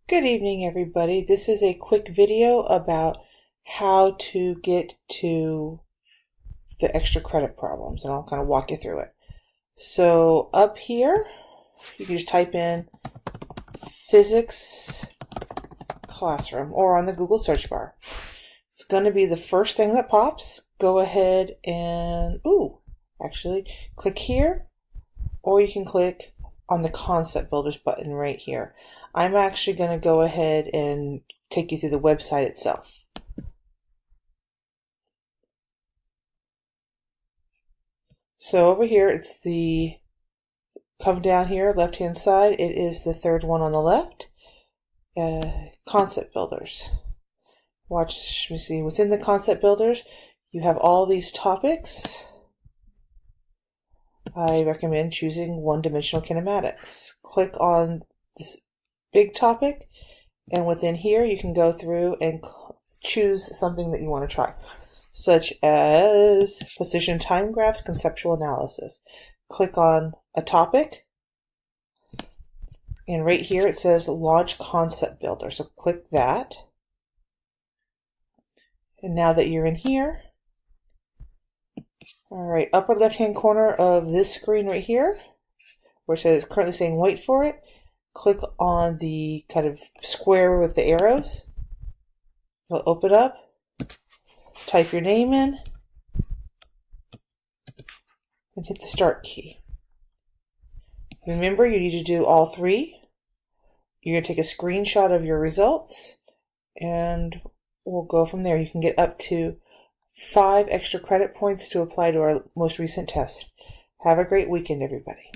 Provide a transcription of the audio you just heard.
Good evening, everybody. This is a quick video about how to get to the extra credit problems, and I'll kind of walk you through it. So up here, you can just type in physics classroom or on the Google search bar. It's going to be the first thing that pops. Go ahead and, actually click here, or you can click on the Concept Builders button right here. I'm actually going to go ahead and take you through the website itself. So over here, it's come down here, left-hand side, it is the third one on the left, Concept Builders. Let me see, within the Concept Builders, you have all these topics. I recommend choosing one-dimensional kinematics. Click on this big topic, and within here you can go through and choose something that you want to try, such as position time graphs, conceptual analysis. Click on a topic, and right here it says launch concept builder, so click that. And now that you're in here, alright, upper left hand corner of this screen right here, where it says currently saying wait for it, click on the kind of square with the arrows. It'll open up. Type your name in and hit the start key. Remember, you need to do all three. You're going to take a screenshot of your results, and we'll go from there. You can get up to 5 extra credit points to apply to our most recent test. Have a great weekend, everybody.